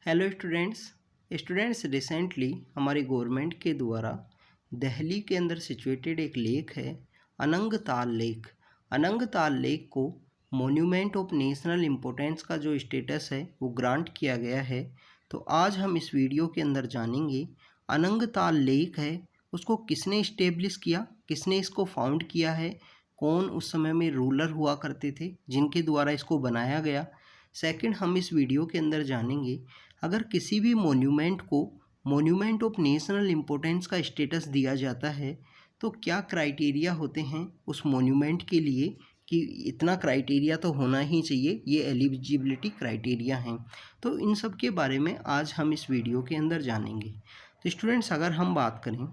Hello students recently हमारी government के द्वारा दिल्ली के अंदर सिचुएटेड एक लेक है अनंगताल लेक को मॉन्यूमेंट ऑफ नेशनल इम्पोर्टेंस का जो स्टेटस है वो ग्रांट किया गया है। तो आज हम इस वीडियो के अंदर जानेंगे अनंगताल लेक है उसको किसने इस्टेब्लिश किया, किसने इसको फाउंड किया है, कौन उस समय में रूलर हुआ करते थे जिनके द्वारा इसको बनाया गया। सेकंड, हम इस वीडियो के अंदर जानेंगे अगर किसी भी मॉन्यूमेंट को मॉन्यूमेंट ऑफ नेशनल इम्पोर्टेंस का स्टेटस दिया जाता है तो क्या क्राइटेरिया होते हैं उस मॉन्यूमेंट के लिए कि इतना क्राइटेरिया तो होना ही चाहिए, ये एलिजिबिलिटी क्राइटेरिया हैं। तो इन सब के बारे में आज हम इस वीडियो के अंदर जानेंगे। तो स्टूडेंट्स, अगर हम बात करें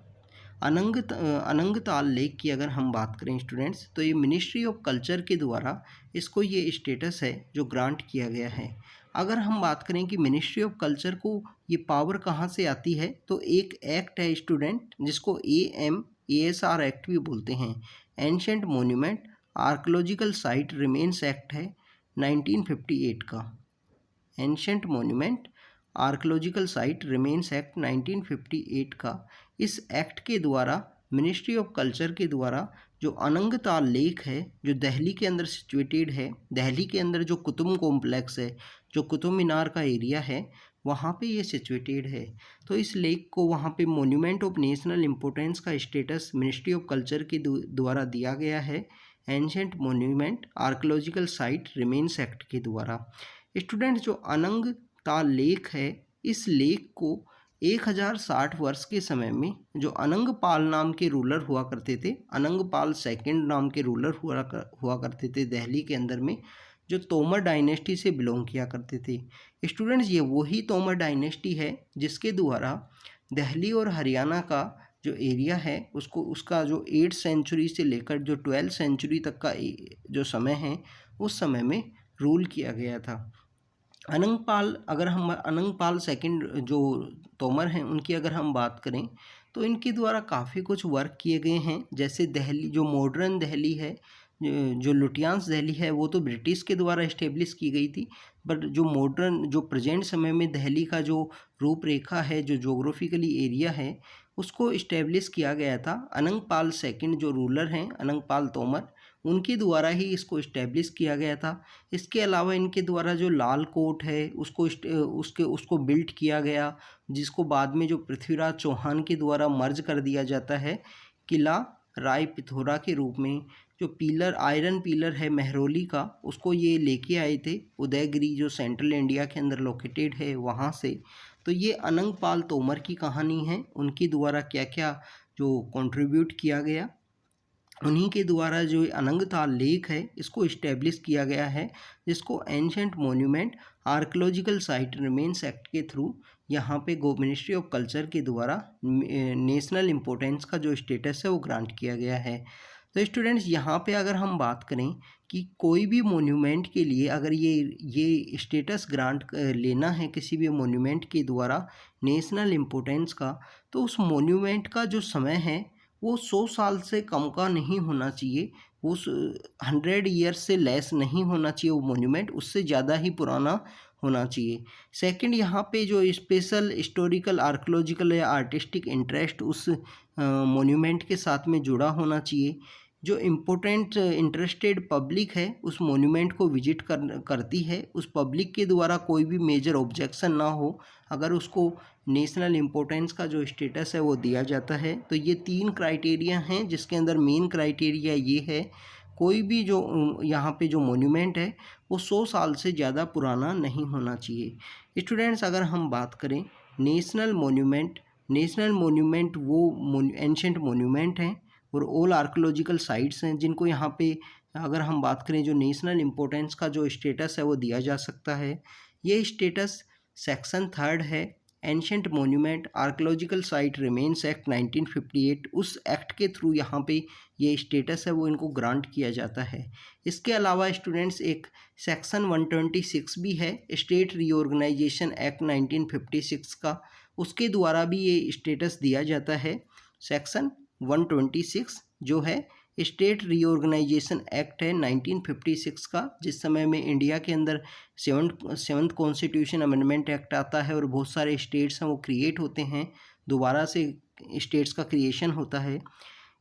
अनंगताल लेक की, अगर हम बात करें स्टूडेंट्स, तो ये मिनिस्ट्री ऑफ कल्चर के द्वारा इसको ये स्टेटस है जो ग्रांट किया गया है। अगर हम बात करें कि मिनिस्ट्री ऑफ कल्चर को ये पावर कहाँ से आती है, तो एक एक्ट है स्टूडेंट जिसको AMASR एक्ट भी बोलते हैं, ancient monument archaeological site remains act है 1958 का। Ancient monument archaeological site remains act 1958 का। इस एक्ट के द्वारा मिनिस्ट्री ऑफ कल्चर के द्वारा जो अनंगताल लेक है जो दिल्ली के अंदर सिचुएटेड है, दिल्ली के अंदर जो कुतुब कॉम्प्लेक्स है, जो कुतुब मीनार का एरिया है, वहाँ पे ये सिचुएटेड है। तो इस लेक को वहाँ पे मॉन्यूमेंट ऑफ नेशनल इम्पोर्टेंस का स्टेटस मिनिस्ट्री ऑफ कल्चर के द्वारा दिया गया है, ancient monument archaeological site remains act के द्वारा। स्टूडेंट, जो अनंगताल लेक है, इस लेक को 1060 वर्ष के समय में जो अनंगपाल नाम के रूलर हुआ करते थे, अनंगपाल सेकंड नाम के रूलर हुआ करते थे दिल्ली के अंदर में, जो तोमर डायनेस्टी से बिलोंग किया करते थे। स्टूडेंट्स, ये वही तोमर डायनेस्टी है जिसके द्वारा दिल्ली और हरियाणा का जो एरिया है उसको उसका जो 8th सेंचुरी से लेकर जो 12th सेंचुरी तक का जो समय है उस समय में रूल किया गया था। अनंगपाल सेकंड जो तोमर हैं उनकी अगर हम बात करें तो इनके द्वारा काफ़ी कुछ वर्क किए गए हैं। जैसे दिल्ली, जो मॉडर्न दिल्ली है, जो लुटियांस दिल्ली है, वो तो ब्रिटिश के द्वारा इस्टेब्लिश की गई थी, बट जो मॉडर्न, जो प्रेजेंट समय में दिल्ली का जो रूपरेखा है, जो जोग्राफिकली एरिया है, उसको इस्टेब्लिश किया गया था अनंगपाल सेकंड जो रूलर हैं, अनंगपाल तोमर, उनके द्वारा ही इसको इस्टेब्लिश किया गया था। इसके अलावा इनके द्वारा जो लाल कोट है उसको बिल्ट किया गया, जिसको बाद में जो पृथ्वीराज चौहान के द्वारा मर्ज कर दिया जाता है किला राय पिथौरा के रूप में। जो पिलर, आयरन पिलर है मेहरौली का, उसको ये लेके आए थे उदयगिरी, जो सेंट्रल इंडिया के अंदर लोकेटेड है, वहाँ से। तो ये अनंगपाल तोमर की कहानी है, उनके द्वारा क्या क्या जो कंट्रीब्यूट किया गया, उन्हीं के द्वारा जो अनंगताल लेक है इसको इस्टेब्लिश किया गया है, जिसको ancient monument archaeological site remains act के थ्रू यहाँ पे मिनिस्ट्री ऑफ कल्चर के द्वारा नेशनल इम्पोर्टेंस का जो स्टेटस है वो ग्रांट किया गया है। तो स्टूडेंट्स, यहाँ पे अगर हम बात करें कि कोई भी मॉन्यूमेंट के लिए अगर ये स्टेटस ग्रांट लेना है किसी भी मॉन्यूमेंट के द्वारा नेशनल इम्पोर्टेंस का, तो उस मॉन्यूमेंट का जो समय है वो 100 साल से कम का नहीं होना चाहिए, वो 100 ईयर्स से लेस नहीं होना चाहिए, वो मॉन्यूमेंट उससे ज़्यादा ही पुराना होना चाहिए। सेकंड, यहाँ पे जो स्पेशल हिस्टोरिकल, आर्कोलॉजिकल या आर्टिस्टिक इंटरेस्ट उस मॉन्यूमेंट के साथ में जुड़ा होना चाहिए। जो इम्पोर्टेंट इंटरेस्टेड पब्लिक है उस मॉन्यूमेंट को विजिट करती है, उस पब्लिक के द्वारा कोई भी मेजर ऑब्जेक्शन ना हो अगर उसको नेशनल इम्पोर्टेंस का जो स्टेटस है वो दिया जाता है। तो ये 3 क्राइटेरिया हैं, जिसके अंदर मेन क्राइटेरिया ये है, कोई भी जो यहाँ पे जो मॉन्यूमेंट है वो 100 साल से ज़्यादा पुराना नहीं होना चाहिए। स्टूडेंट्स, अगर हम बात करें नेशनल मॉन्यूमेंट वो एंशेंट मॉन्यूमेंट हैं और ऑल आर्कोलॉजिकल साइट्स हैं जिनको यहाँ पे अगर हम बात करें जो नेशनल इम्पोर्टेंस का जो स्टेटस है वो दिया जा सकता है। ये स्टेटस सेक्शन 3 है, ancient monument archaeological site remains act 1958, उस एक्ट के थ्रू यहाँ पे ये स्टेटस है वो इनको ग्रांट किया जाता है। इसके अलावा स्टूडेंट्स एक सेक्शन 126 भी है, स्टेट रीऑर्गेनाइजेशन एक्ट 1956 का, उसके द्वारा भी ये स्टेटस दिया जाता है। सेक्शन 126 जो है स्टेट रीऑर्गेनाइजेशन एक्ट है 1956 का, जिस समय में इंडिया के अंदर सेवन्थ कॉन्स्टिट्यूशन अमेंडमेंट एक्ट आता है और बहुत सारे स्टेट्स हैं वो क्रिएट होते हैं, दोबारा से स्टेट्स का क्रिएशन होता है।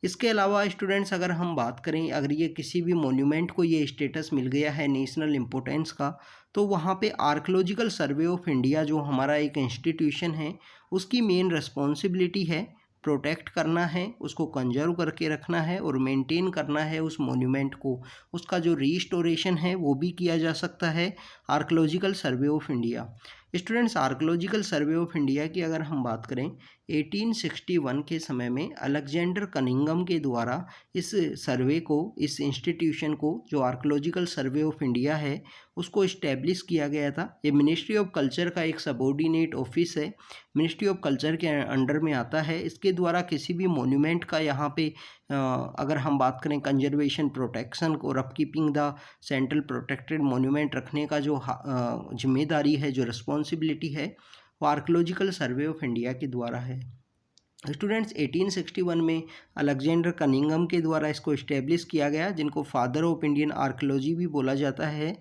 इसके अलावा स्टूडेंट्स अगर हम बात करें, अगर ये किसी भी मोन्यूमेंट को ये स्टेटस मिल गया है नेशनल इम्पोर्टेंस का, तो वहाँ पे आर्कियोलॉजिकल सर्वे ऑफ इंडिया जो हमारा एक इंस्टीट्यूशन है, उसकी मेन रिस्पॉन्सिबिलिटी है प्रोटेक्ट करना है, उसको कंजर्व करके रखना है और मेंटेन करना है उस मोन्यूमेंट को। उसका जो रिस्टोरेशन है वो भी किया जा सकता है archaeological survey of India. Students, archaeological survey of India की अगर हम बात करें, 1861 के समय में अलेक्जेंडर कनिंघम के द्वारा इस सर्वे को, इस इंस्टीट्यूशन को जो आर्कियोलॉजिकल सर्वे ऑफ इंडिया है उसको इस्टेब्लिश किया गया था। ये मिनिस्ट्री ऑफ कल्चर का एक सबऑर्डिनेट ऑफिस है, मिनिस्ट्री ऑफ कल्चर के अंडर में आता है। इसके द्वारा किसी भी मोन्यूमेंट का यहाँ पे अगर हम बात करें कंजर्वेशन, प्रोटेक्शन और upkeeping the central protected monument रखने का जो जिम्मेदारी है, जो रिस्पॉन्सिबिलिटी है, वो आर्कियोलॉजिकल सर्वे ऑफ इंडिया के द्वारा है। स्टूडेंट्स, 1861 में अलेक्जेंडर कनिंघम के द्वारा इसको इस्टेब्लिश किया गया, जिनको फादर ऑफ इंडियन आर्कियोलॉजी भी बोला जाता है।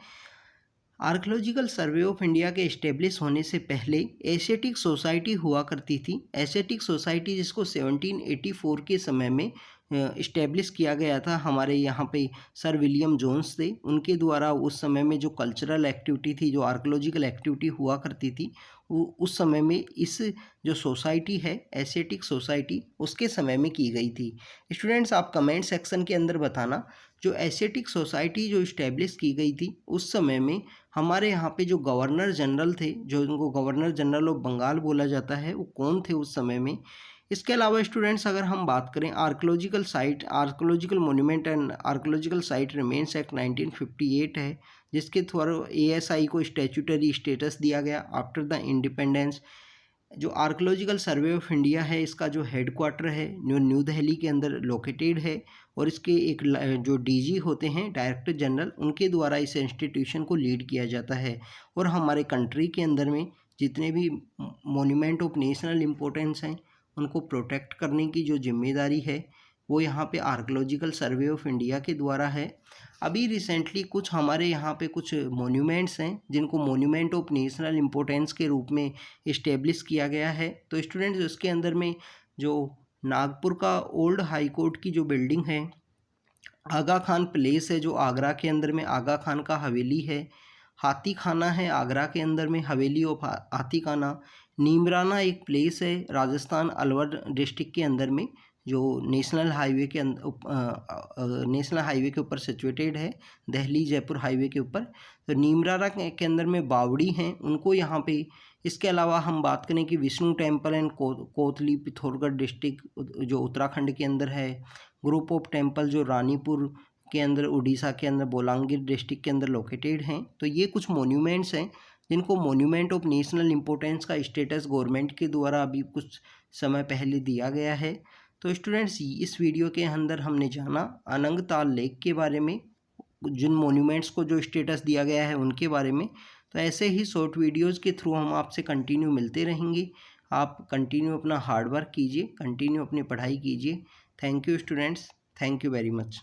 आर्कियोलॉजिकल सर्वे ऑफ इंडिया के इस्टेब्लिश होने से पहले एशियाटिक सोसाइटी हुआ करती थी। एशियाटिक सोसाइटी जिसको 1784 के समय में इस्टेब्लिश किया गया था, हमारे यहाँ पे सर विलियम जोन्स थे, उनके द्वारा उस समय में जो कल्चरल एक्टिविटी थी, जो आर्कियोलॉजिकल एक्टिविटी हुआ करती थी, वो उस समय में इस जो सोसाइटी है एशियाटिक सोसाइटी, उसके समय में की गई थी। स्टूडेंट्स, आप कमेंट सेक्शन के अंदर बताना, जो एशियाटिक सोसाइटी जो इस्टेब्लिश की गई थी उस समय में हमारे यहाँ पे जो गवर्नर जनरल थे, जो उनको गवर्नर जनरल ऑफ बंगाल बोला जाता है, वो कौन थे उस समय में। इसके अलावा स्टूडेंट्स अगर हम बात करें archaeological site, archaeological monument and archaeological site remains act 1958 है, जिसके थ्रू ASI को स्टैट्यूटरी स्टेटस दिया गया आफ्टर द इंडिपेंडेंस। जो आर्कियोलॉजिकल सर्वे ऑफ इंडिया है, इसका जो हेडक्वार्टर है न्यू दिल्ली के अंदर लोकेटेड है, और इसके एक जो DG होते हैं, डायरेक्टर जनरल, उनके द्वारा इस इंस्टीट्यूशन को लीड किया जाता है। और हमारे कंट्री के अंदर में जितने भी मोन्यूमेंट ऑफ नेशनल इम्पोर्टेंस हैं उनको प्रोटेक्ट करने की जो जिम्मेदारी है वो यहाँ पे आर्कियोलॉजिकल सर्वे ऑफ इंडिया के द्वारा है। अभी रिसेंटली कुछ हमारे यहाँ पे कुछ मोन्यूमेंट्स हैं जिनको मोन्यूमेंट ऑफ नेशनल इम्पोर्टेंस के रूप में इस्टेब्लिश किया गया है। तो स्टूडेंट्स, उसके अंदर में जो नागपुर का ओल्ड हाई कोर्ट की जो बिल्डिंग है, आगा खान प्लेस है जो आगरा के अंदर में आगा खान का हवेली है, हाथी खाना है आगरा के अंदर में हवेली ऑफ हाथी खाना, नीमराना एक प्लेस है राजस्थान अलवर डिस्ट्रिक्ट के अंदर में जो नेशनल हाईवे के ऊपर सिचुएटेड है, दिल्ली जयपुर हाईवे के ऊपर। तो नीमराना के अंदर में बावड़ी हैं, उनको यहाँ पे। इसके अलावा हम बात करें कि Vishnu temple and कोतली Pithoragarh district जो उत्तराखंड के अंदर है, ग्रुप ऑफ टेम्पल जो रानीपुर के अंदर उड़ीसा के अंदर बोलांगीर डिस्ट्रिक्ट के अंदर लोकेटेड हैं। तो ये कुछ मोन्यूमेंट्स हैं जिनको मोन्यूमेंट ऑफ नेशनल इम्पोर्टेंस का स्टेटस गवर्नमेंट के द्वारा अभी कुछ समय पहले दिया गया है। तो स्टूडेंट्स, इस वीडियो के अंदर हमने जाना अनंगताल लेक के बारे में, जिन मोन्यूमेंट्स को जो स्टेटस दिया गया है उनके बारे में। तो ऐसे ही शॉर्ट वीडियोज़ के थ्रू हम आपसे कंटिन्यू मिलते रहेंगे। आप कंटिन्यू अपना हार्डवर्क कीजिए, कंटिन्यू अपनी पढ़ाई कीजिए। Thank you students, thank you very much.